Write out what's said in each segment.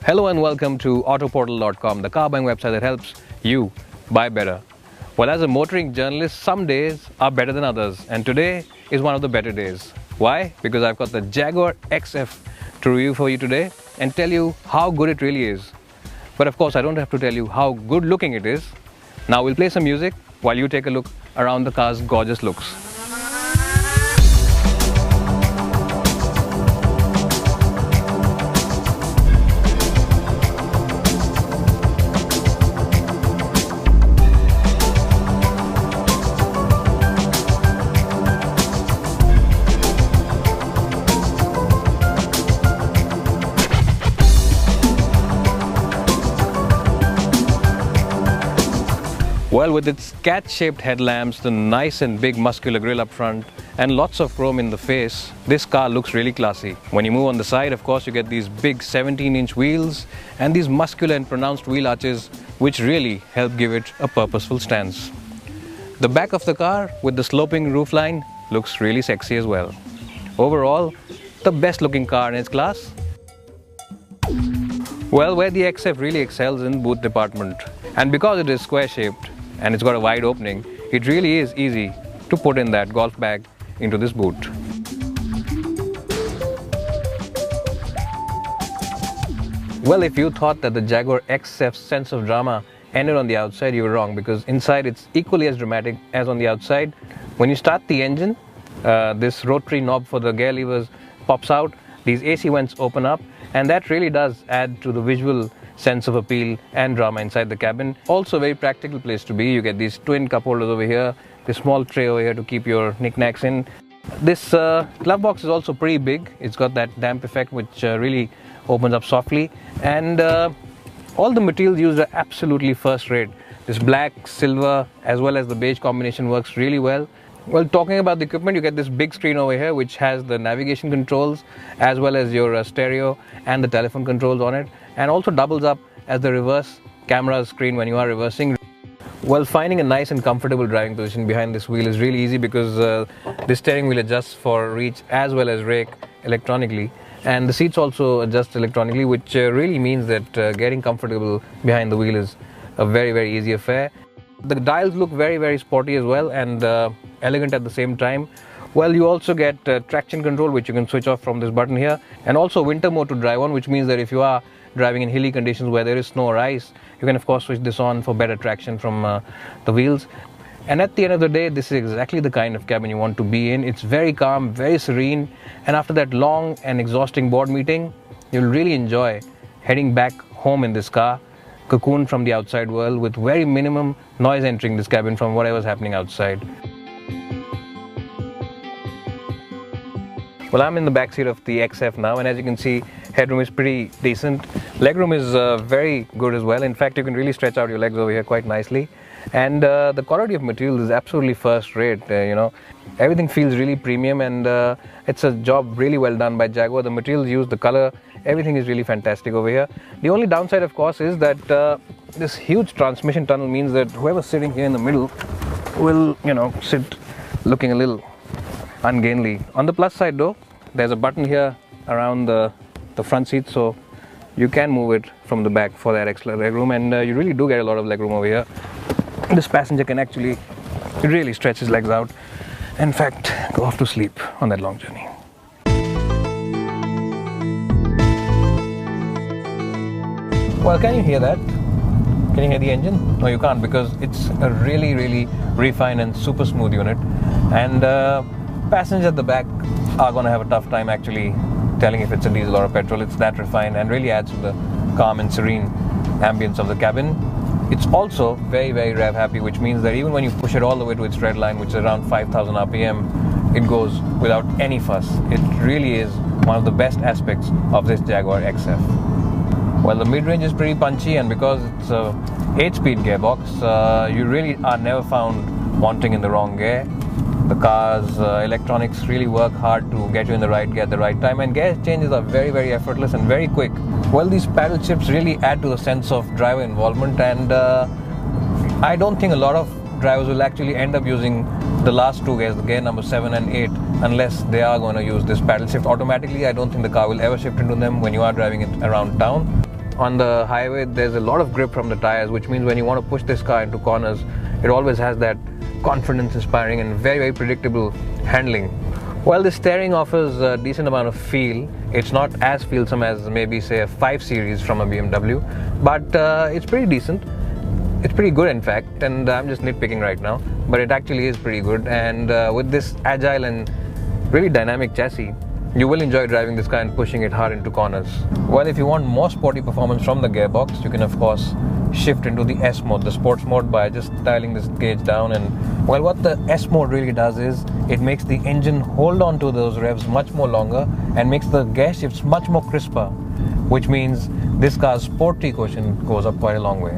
Hello and welcome to Autoportal.com, the car buying website that helps you buy better. Well, as a motoring journalist, some days are better than others, and today is one of the better days. Why? Because I've got the Jaguar XF to review for you today and tell you how good it really is. But of course, I don't have to tell you how good looking it is. Now we'll play some music while you take a look around the car's gorgeous looks. Well, with its cat-shaped headlamps, the nice and big muscular grille up front, and lots of chrome in the face, this car looks really classy. When you move on the side, of course, you get these big 17-inch wheels and these muscular and pronounced wheel arches, which really help give it a purposeful stance. The back of the car, with the sloping roofline, looks really sexy as well. Overall, the best-looking car in its class. Well, where the XF really excels in boot department, and because it is square-shaped, and it's got a wide opening, it really is easy to put in that golf bag into this boot. Well, if you thought that the Jaguar XF's sense of drama ended on the outside, you were wrong, because inside it's equally as dramatic as on the outside. When you start the engine, this rotary knob for the gear levers pops out, these AC vents open up, and that really does add to the visual sense of appeal and drama inside the cabin. Also a very practical place to be. You get these twin cup holders over here, this small tray over here to keep your knickknacks in. This glove box is also pretty big. It's got that damp effect which really opens up softly, and all the materials used are absolutely first rate. This black, silver as well as the beige combination works really well. Well, talking about the equipment, you get this big screen over here which has the navigation controls as well as your stereo and the telephone controls on it, and also doubles up as the reverse camera screen when you are reversing. Well, finding a nice and comfortable driving position behind this wheel is really easy because the steering wheel adjusts for reach as well as rake electronically, and the seats also adjust electronically, which really means that getting comfortable behind the wheel is a very easy affair. The dials look very sporty as well, and elegant at the same time. Well, you also get traction control, which you can switch off from this button here, and also winter mode to drive on, which means that if you are driving in hilly conditions where there is snow or ice, you can of course switch this on for better traction from the wheels. And at the end of the day, this is exactly the kind of cabin you want to be in. It's very calm, very serene, and after that long and exhausting board meeting, you'll really enjoy heading back home in this car, cocooned from the outside world with very minimum noise entering this cabin from whatever's happening outside. Well, I'm in the back seat of the XF now, and as you can see, headroom is pretty decent. Legroom is very good as well. In fact, you can really stretch out your legs over here quite nicely. And the quality of material is absolutely first rate. Everything feels really premium, and it's a job really well done by Jaguar. The materials used, the color, everything is really fantastic over here. The only downside, of course, is that this huge transmission tunnel means that whoever's sitting here in the middle will, sit looking a little ungainly. On the plus side though, there's a button here around the front seat, so you can move it from the back for that extra legroom, and you really do get a lot of legroom over here. This passenger can actually really stretch his legs out, in fact, go off to sleep on that long journey. Well, can you hear that? Can you hear the engine? No, you can't, because it's a really refined and super smooth unit, and passengers at the back are going to have a tough time actually telling if it's a diesel or a petrol. It's that refined and really adds to the calm and serene ambience of the cabin. It's also very rev happy, which means that even when you push it all the way to its red line, which is around 5,000 RPM, it goes without any fuss. It really is one of the best aspects of this Jaguar XF. Well, the mid-range is pretty punchy, and because it's a 8-speed gearbox, you really are never found wanting in the wrong gear. The car's electronics really work hard to get you in the right gear at the right time, and gear changes are very effortless and very quick. Well, these paddle shifts really add to the sense of driver involvement, and I don't think a lot of drivers will actually end up using the last two gears, the gear number 7 and 8, unless they are going to use this paddle shift automatically. I don't think the car will ever shift into them when you are driving it around town. On the highway, there's a lot of grip from the tires, which means when you want to push this car into corners, it always has that confidence-inspiring and very, very predictable handling. While the steering offers a decent amount of feel, it's not as feelsome as maybe say a 5 Series from a BMW, but it's pretty decent. It's pretty good in fact, and I'm just nitpicking right now, but it actually is pretty good. And with this agile and really dynamic chassis, you will enjoy driving this car and pushing it hard into corners. Well, if you want more sporty performance from the gearbox, you can of course shift into the S mode, the sports mode, by just dialing this gauge down. And well, what the S mode really does is it makes the engine hold on to those revs much more longer and makes the gear shifts much more crisper, which means this car's sporty quotient goes up quite a long way.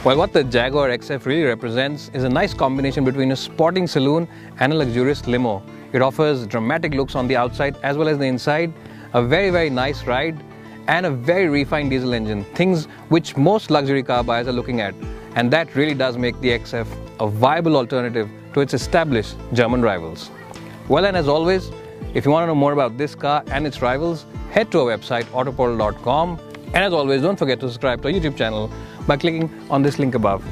Well, what the Jaguar XF really represents is a nice combination between a sporting saloon and a luxurious limo. It offers dramatic looks on the outside as well as the inside, a very, very nice ride, and a very refined diesel engine, things which most luxury car buyers are looking at. And that really does make the XF a viable alternative to its established German rivals. Well, and as always, if you want to know more about this car and its rivals, head to our website autoportal.com. And as always, don't forget to subscribe to our YouTube channel by clicking on this link above.